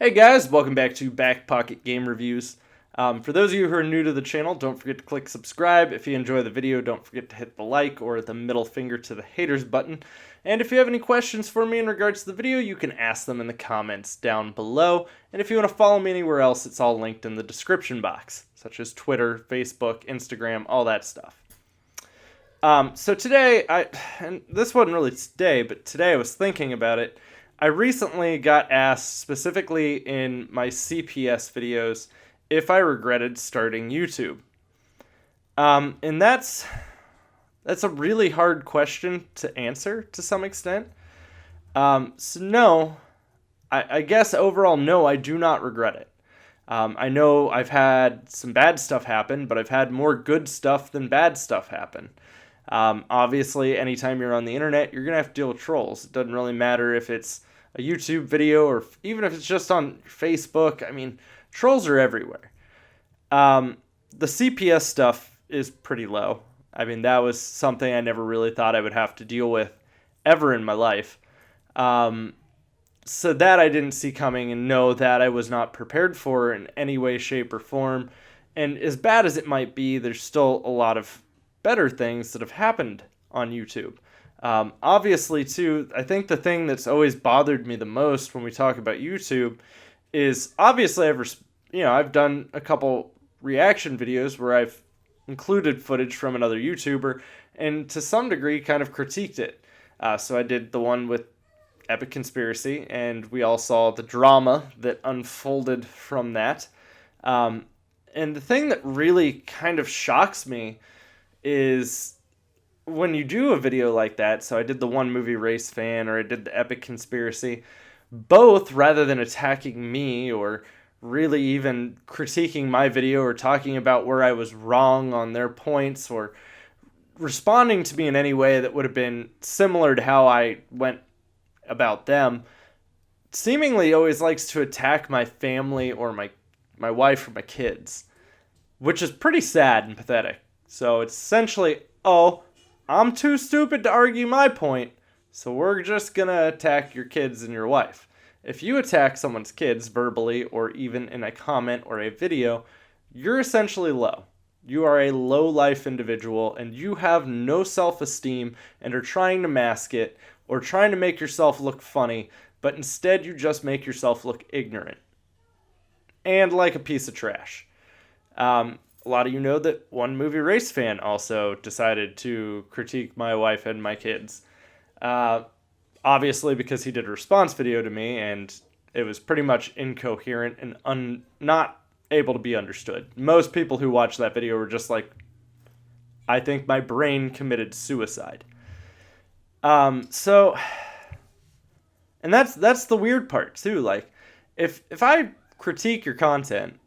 Hey guys, welcome back to BackPocketGameReviews. For those of you who are new to the channel, don't forget to click subscribe. If you enjoy the video, don't forget to hit the like or the middle finger to the haters button. And if you have any questions for me in regards to the video, you can ask them in the comments down below. And if you want to follow me anywhere else, it's all linked in the description box, such as Twitter, Facebook, Instagram, all that stuff. So today, and this wasn't really today, but today I was thinking about it. I recently got asked, specifically in my CPS videos, if I regretted starting YouTube. And that's a really hard question to answer to some extent. So no, I guess overall no, I do not regret it. I know I've had some bad stuff happen, but I've had more good stuff than bad stuff happen. Obviously, anytime you're on the internet, you're going to have to deal with trolls. It doesn't really matter if it's a YouTube video or even if it's just on Facebook. I mean, trolls are everywhere. The CPS stuff is pretty low. I mean, that was something I never really thought I would have to deal with ever in my life. So that I didn't see coming, and know that I was not prepared for in any way, shape, or form. And as bad as it might be, there's still a lot of better things that have happened on YouTube. Obviously, too, I think the thing that's always bothered me the most when we talk about YouTube is obviously I've done a couple reaction videos where I've included footage from another YouTuber and to some degree kind of critiqued it. So I did the one with Epic Conspiracy, and we all saw the drama that unfolded from that. And the thing that really kind of shocks me is when you do a video like that. So I did the One Movie Race Fan, or I did the Epic Conspiracy. Both, rather than attacking me or really even critiquing my video or talking about where I was wrong on their points or responding to me in any way that would have been similar to how I went about them, seemingly always likes to attack my family or my wife or my kids, which is pretty sad and pathetic. So it's essentially, oh, I'm too stupid to argue my point, so we're just gonna attack your kids and your wife. If you attack someone's kids verbally or even in a comment or a video, you're essentially low. You are a low-life individual, and you have no self-esteem and are trying to mask it or trying to make yourself look funny, but instead you just make yourself look ignorant and like a piece of trash. A lot of you know that One Movie Race Fan also decided to critique my wife and my kids. Obviously because he did a response video to me, and it was pretty much incoherent and not able to be understood. Most people who watched that video were just like, I think my brain committed suicide. And that's the weird part too. Like, if I critique your content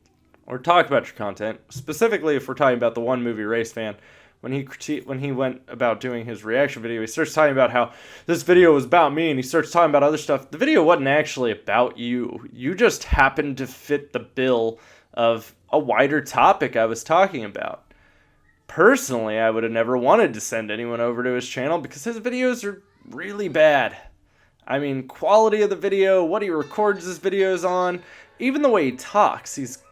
or talk about your content, specifically if we're talking about the One Movie Race Fan, when he went about doing his reaction video, he starts talking about how this video was about me, and he starts talking about other stuff. The video wasn't actually about you. You just happened to fit the bill of a wider topic I was talking about. Personally, I would have never wanted to send anyone over to his channel because his videos are really bad. I mean, quality of the video, what he records his videos on, even the way he talks, he's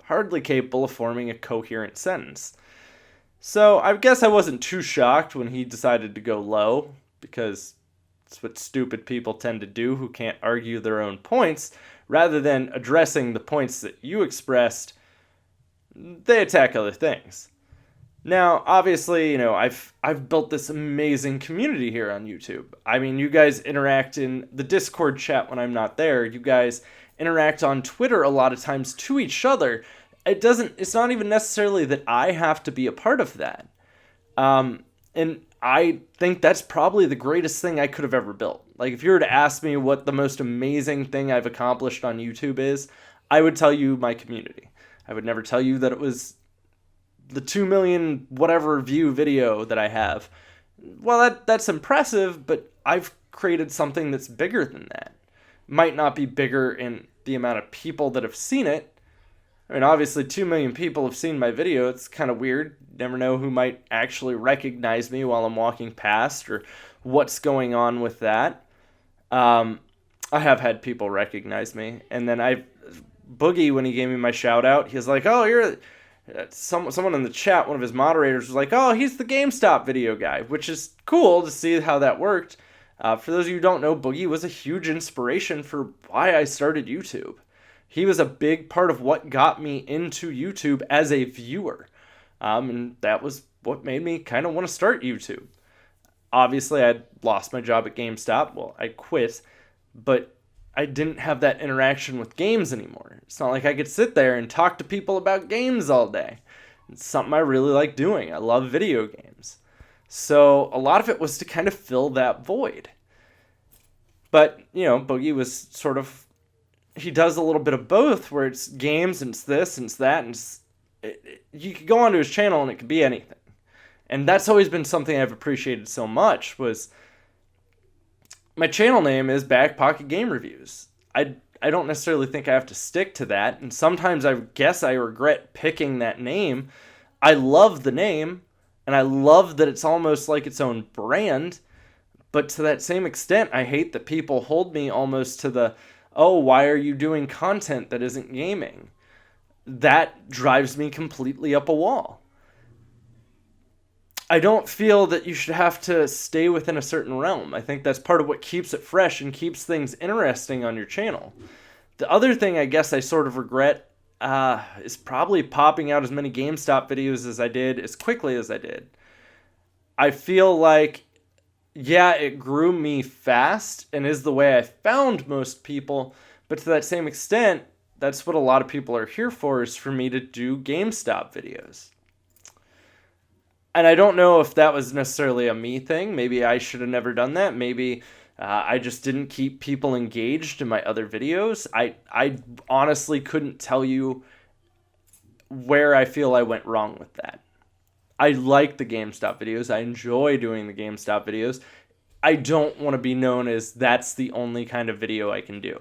hardly capable of forming a coherent sentence. So I guess I wasn't too shocked when he decided to go low, because it's what stupid people tend to do who can't argue their own points. Rather than addressing the points that you expressed, they attack other things. Now, obviously, I've built this amazing community here on YouTube. I mean, you guys interact in the Discord chat when I'm not there. You guys interact on Twitter a lot of times to each other. It's not even necessarily that I have to be a part of that. And I think that's probably the greatest thing I could have ever built. Like, if you were to ask me what the most amazing thing I've accomplished on YouTube is, I would tell you my community. I would never tell you that it was the 2 million whatever view video that I have. Well, that's impressive, but I've created something that's bigger than that. Might not be bigger in the amount of people that have seen it. I mean, obviously 2 million people have seen my video. It's kind of weird. Never know who might actually recognize me while I'm walking past or what's going on with that. I have had people recognize me, and then Boogie, when he gave me my shout out, he was like, "Oh, you're." Someone in the chat, one of his moderators, was like, "Oh, he's the GameStop video guy," which is cool to see how that worked. For those of you who don't know, Boogie was a huge inspiration for why I started YouTube. He was a big part of what got me into YouTube as a viewer, and that was what made me kind of want to start YouTube. Obviously, I'd lost my job at GameStop. Well, I quit, but I didn't have that interaction with games anymore. It's not like I could sit there and talk to people about games all day. It's something I really like doing. I love video games. So a lot of it was to kind of fill that void. But, Boogie was sort of, he does a little bit of both, where it's games and it's this and it's that. And you could go onto his channel and it could be anything. And that's always been something I've appreciated so much, was my channel name is BackPocketGameReviews. I don't necessarily think I have to stick to that, and sometimes I guess I regret picking that name. I love the name, and I love that it's almost like its own brand, but to that same extent, I hate that people hold me almost to the, "Oh, why are you doing content that isn't gaming?" That drives me completely up a wall. I don't feel that you should have to stay within a certain realm. I think that's part of what keeps it fresh and keeps things interesting on your channel. The other thing I guess I sort of regret is probably popping out as many GameStop videos as I did, as quickly as I did. I feel like, yeah, it grew me fast and is the way I found most people, but to that same extent, that's what a lot of people are here for, is for me to do GameStop videos. And I don't know if that was necessarily a me thing. Maybe I should have never done that. Maybe I just didn't keep people engaged in my other videos. I honestly couldn't tell you where I feel I went wrong with that. I like the GameStop videos. I enjoy doing the GameStop videos. I don't want to be known as that's the only kind of video I can do.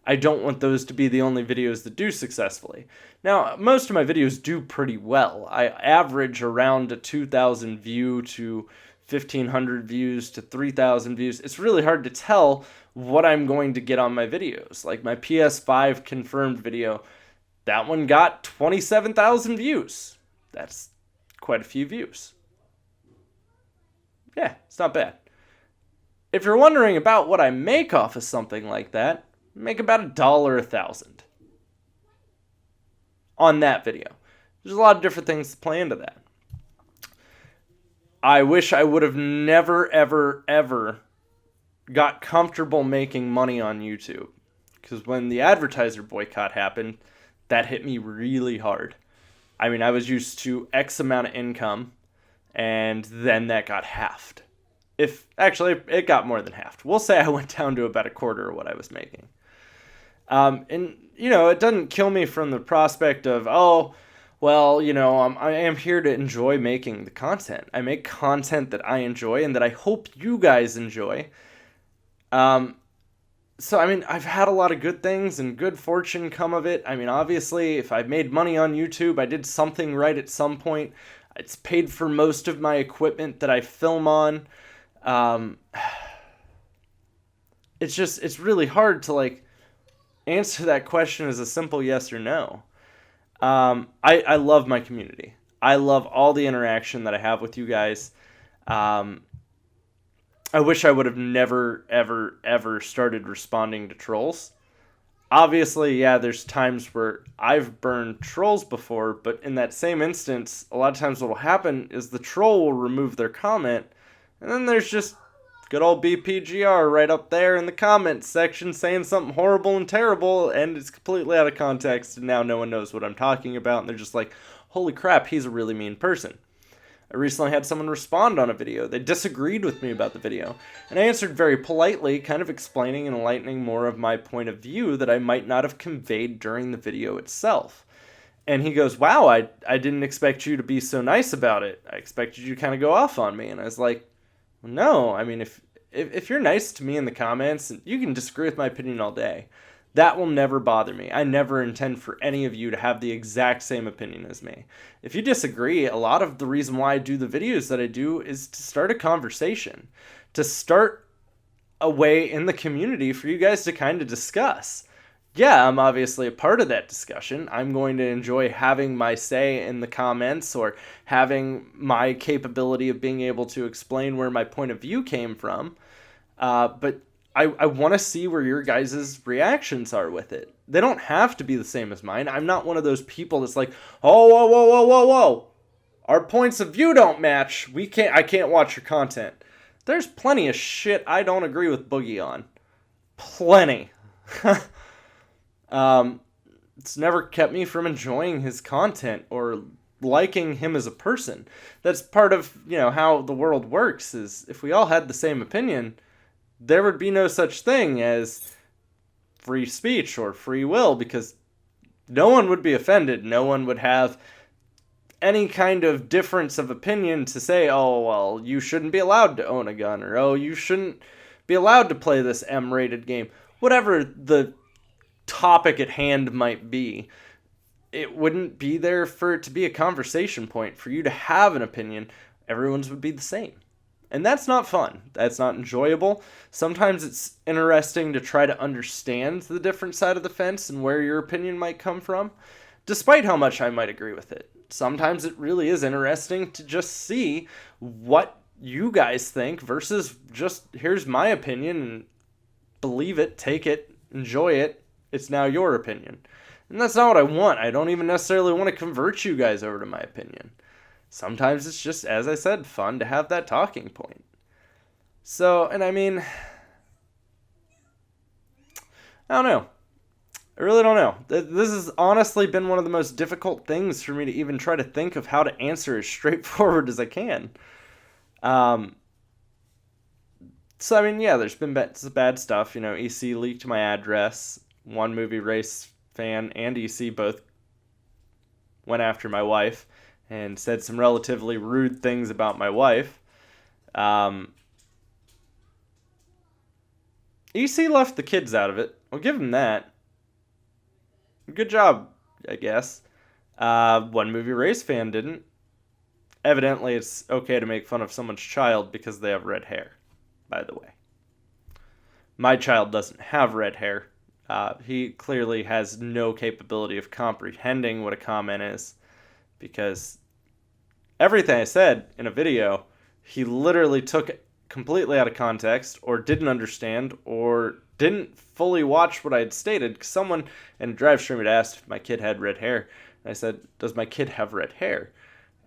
I don't want those to be the only videos that do successfully. Now, most of my videos do pretty well. I average around a 2,000 view to 1,500 views to 3,000 views. It's really hard to tell what I'm going to get on my videos. Like my PS5 confirmed video, that one got 27,000 views. That's quite a few views. Yeah, it's not bad. If you're wondering about what I make off of something like that, make about $1 a thousand on that video. There's a lot of different things to play into that. I wish I would have never, ever, ever got comfortable making money on YouTube, because when the advertiser boycott happened, that hit me really hard. I mean, I was used to X amount of income, and then that got halved. Actually, it got more than halved. We'll say I went down to about a quarter of what I was making. And, it doesn't kill me from the prospect of, I am here to enjoy making the content. I make content that I enjoy and that I hope you guys enjoy. So, I've had a lot of good things and good fortune come of it. Obviously, if I've made money on YouTube, I did something right at some point. It's paid for most of my equipment that I film on. It's really hard to, answer that question as a simple yes or no. I love my community. I love all the interaction that I have with you guys. I wish I would have never, ever, ever started responding to trolls. Obviously, yeah, there's times where I've burned trolls before, but in that same instance, a lot of times what will happen is the troll will remove their comment, and then there's just good old BPGR right up there in the comments section saying something horrible and terrible, and it's completely out of context, and now no one knows what I'm talking about, and they're just like, holy crap, he's a really mean person. I recently had someone respond on a video. They disagreed with me about the video, and I answered very politely, kind of explaining and enlightening more of my point of view that I might not have conveyed during the video itself. And he goes, wow, I didn't expect you to be so nice about it. I expected you to kind of go off on me. And I was like, no, if you're nice to me in the comments, you can disagree with my opinion all day. That will never bother me. I never intend for any of you to have the exact same opinion as me. If you disagree, a lot of the reason why I do the videos that I do is to start a conversation, to start a way in the community for you guys to kind of discuss. Yeah, I'm obviously a part of that discussion. I'm going to enjoy having my say in the comments or having my capability of being able to explain where my point of view came from. But I want to see where your guys' reactions are with it. They don't have to be the same as mine. I'm not one of those people that's like, oh, whoa, whoa, whoa, whoa, whoa. Our points of view don't match. I can't watch your content. There's plenty of shit I don't agree with Boogie on. Plenty. It's never kept me from enjoying his content or liking him as a person. That's part of, how the world works, is if we all had the same opinion, there would be no such thing as free speech or free will, because no one would be offended. No one would have any kind of difference of opinion to say, oh, well, you shouldn't be allowed to own a gun, or, oh, you shouldn't be allowed to play this M-rated game. Whatever the topic at hand might be, it wouldn't be there for it to be a conversation point. For you to have an opinion, everyone's would be the same. And that's not fun. That's not enjoyable. Sometimes it's interesting to try to understand the different side of the fence and where your opinion might come from, despite how much I might agree with it. Sometimes it really is interesting to just see what you guys think versus just, here's my opinion, and believe it, take it, enjoy it. It's now your opinion. And that's not what I want. I don't even necessarily want to convert you guys over to my opinion. Sometimes it's just, as I said, fun to have that talking point. So, and I mean, I don't know. I really don't know. This has honestly been one of the most difficult things for me to even try to think of how to answer as straightforward as I can. So, I mean, yeah, there's been bad stuff. EC leaked my address. One Movie Race fan and EC both went after my wife and said some relatively rude things about my wife. EC left the kids out of it. I'll give him that. Good job, I guess. One Movie Race fan didn't. Evidently, it's okay to make fun of someone's child because they have red hair, by the way. My child doesn't have red hair. He clearly has no capability of comprehending what a comment is, because everything I said in a video, he literally took it completely out of context, or didn't understand, or didn't fully watch what I had stated. Someone in Drive Stream had asked if my kid had red hair, and I said, does my kid have red hair?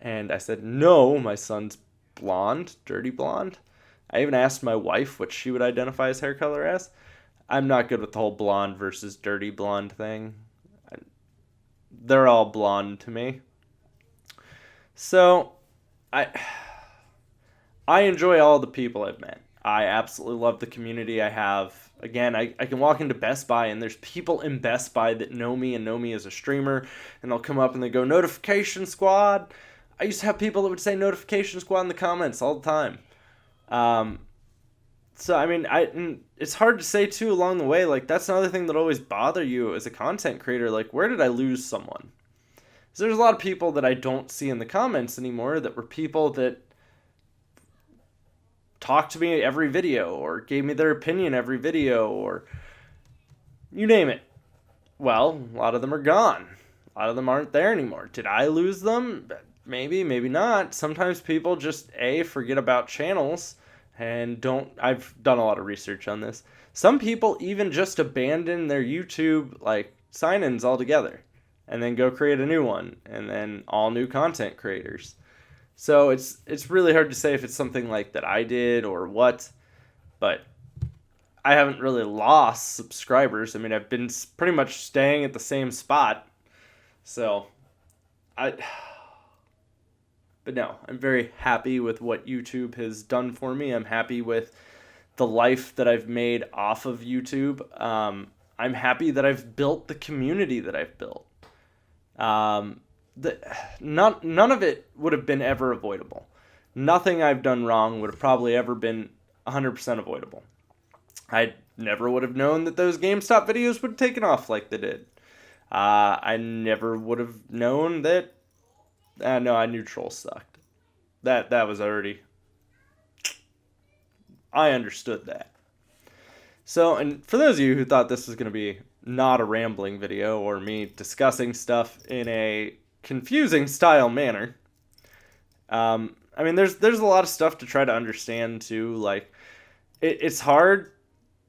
And I said, no, my son's blonde, dirty blonde. I even asked my wife what she would identify his hair color as. I'm not good with the whole blonde versus dirty blonde thing. They're all blonde to me. So, I enjoy all the people I've met. I absolutely love the community I have. Again, I can walk into Best Buy and there's people in Best Buy that know me and know me as a streamer, and they'll come up and they go, Notification Squad. I used to have people that would say Notification Squad in the comments all the time. So, I mean, it's hard to say, too, along the way. Like, that's another thing that always bother you as a content creator. Like, where did I lose someone? So there's a lot of people that I don't see in the comments anymore that were people that talked to me every video or gave me their opinion every video, or you name it. Well, a lot of them are gone. A lot of them aren't there anymore. Did I lose them? Maybe, maybe not. Sometimes people just, forget about channels and don't. I've done a lot of research on this. Some people even just abandon their YouTube, sign-ins altogether and then go create a new one, and then all new content creators. So it's really hard to say if it's something like that I did or what, but I haven't really lost subscribers. I mean, I've been pretty much staying at the same spot. So, but no, I'm very happy with what YouTube has done for me. I'm happy with the life that I've made off of YouTube. I'm happy that I've built the community that I've built. None of it would have been ever avoidable. Nothing I've done wrong would have probably ever been 100% avoidable. I never would have known that those GameStop videos would have taken off like they did. I never would have known that. No, I knew Troll sucked. That was already. I understood that. So, and for those of you who thought this was going to be not a rambling video or me discussing stuff in a confusing style manner, I mean, there's a lot of stuff to try to understand too. Like, it's hard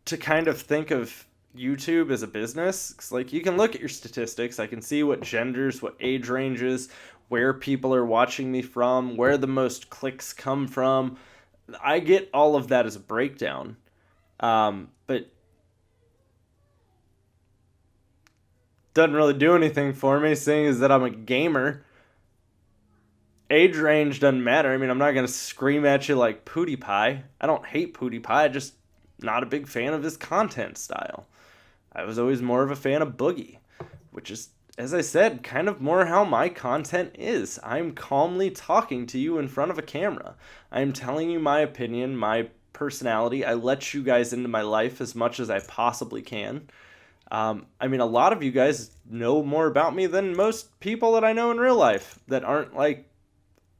to kind of think of YouTube as a business. 'Cause, like, you can look at your statistics. I can see what genders, what age ranges, where people are watching me from, where the most clicks come from. I get all of that as a breakdown. But doesn't really do anything for me, seeing as that I'm a gamer. Age range doesn't matter. I mean, I'm not going to scream at you like PewDiePie. I don't hate PewDiePie. I'm just not a big fan of his content style. I was always more of a fan of Boogie, which is, as I said, kind of more how my content is. I'm calmly talking to you in front of a camera. I'm telling you my opinion, my personality. I let you guys into my life as much as I possibly can. I mean, a lot of you guys know more about me than most people that I know in real life that aren't like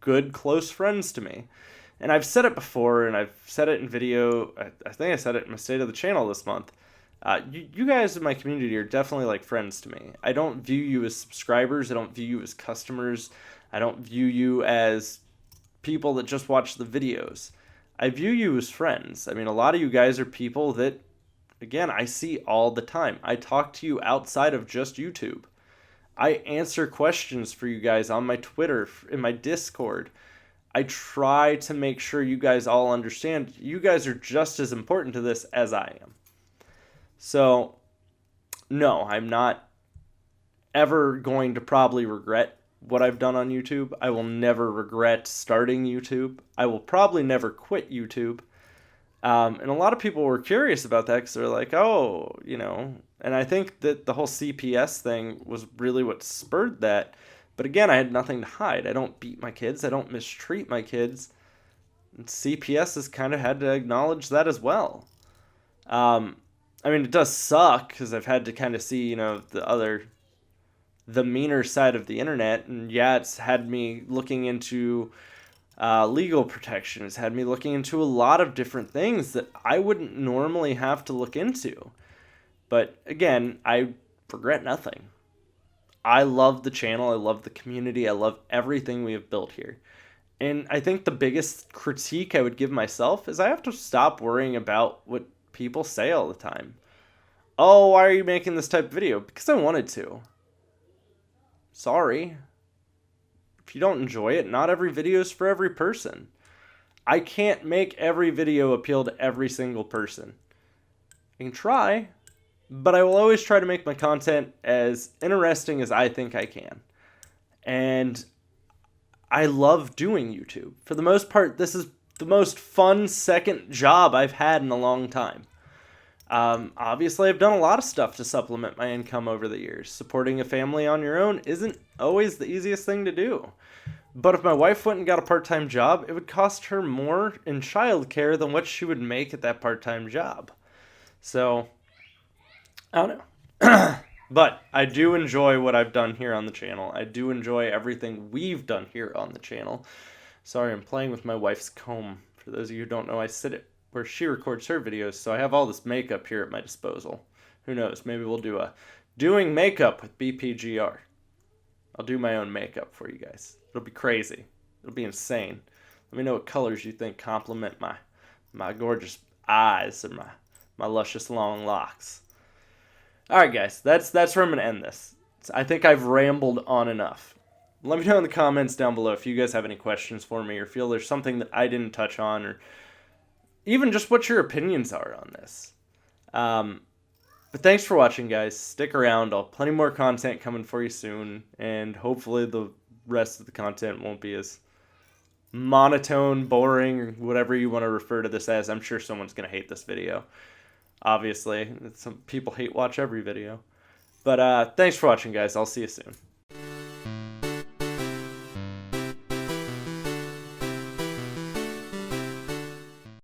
good close friends to me. And I've said it before, and I've said it in video. I think I said it in my State of the Channel this month. You guys in my community are definitely like friends to me. I don't view you as subscribers. I don't view you as customers. I don't view you as people that just watch the videos. I view you as friends. I mean, a lot of you guys are people that, again, I see all the time. I talk to you outside of just YouTube. I answer questions for you guys on my Twitter, in my Discord. I try to make sure you guys all understand you guys are just as important to this as I am. So, no, I'm not ever going to probably regret what I've done on YouTube. I will never regret starting YouTube. I will probably never quit YouTube. And a lot of people were curious about that because they're like, oh, you know, and I think that the whole CPS thing was really what spurred that. But again, I had nothing to hide. I don't beat my kids. I don't mistreat my kids. And CPS has kind of had to acknowledge that as well. I mean, it does suck because I've had to kind of see, you know, the meaner side of the internet. And yeah, it's had me looking into legal protection. It's had me looking into a lot of different things that I wouldn't normally have to look into. But again, I regret nothing. I love the channel. I love the community. I love everything we have built here. And I think the biggest critique I would give myself is I have to stop worrying about what people say all the time. Oh, why are you making this type of video? Because I wanted to. Sorry. If you don't enjoy it, not every video is for every person. I can't make every video appeal to every single person. I can try, but I will always try to make my content as interesting as I think I can. And I love doing YouTube. For the most part, this is the most fun second job I've had in a long time. Obviously, I've done a lot of stuff to supplement my income over the years. Supporting a family on your own isn't always the easiest thing to do. But if my wife went and got a part-time job, it would cost her more in childcare than what she would make at that part-time job. So, I don't know. But I do enjoy what I've done here on the channel. I do enjoy everything we've done here on the channel. Sorry, I'm playing with my wife's comb. For those of you who don't know, I sit at where she records her videos, so I have all this makeup here at my disposal. Who knows? Maybe we'll do a doing makeup with BPGR. I'll do my own makeup for you guys. It'll be crazy. It'll be insane. Let me know what colors you think complement my gorgeous eyes and my luscious long locks. Alright guys, that's where I'm going to end this. I think I've rambled on enough. Let me know in the comments down below if you guys have any questions for me or feel there's something that I didn't touch on, or even just what your opinions are on this. But thanks for watching, guys. Stick around. I'll have plenty more content coming for you soon, and hopefully the rest of the content won't be as monotone, boring, or whatever you want to refer to this as. I'm sure someone's going to hate this video. Obviously, some people watch every video. But thanks for watching, guys. I'll see you soon.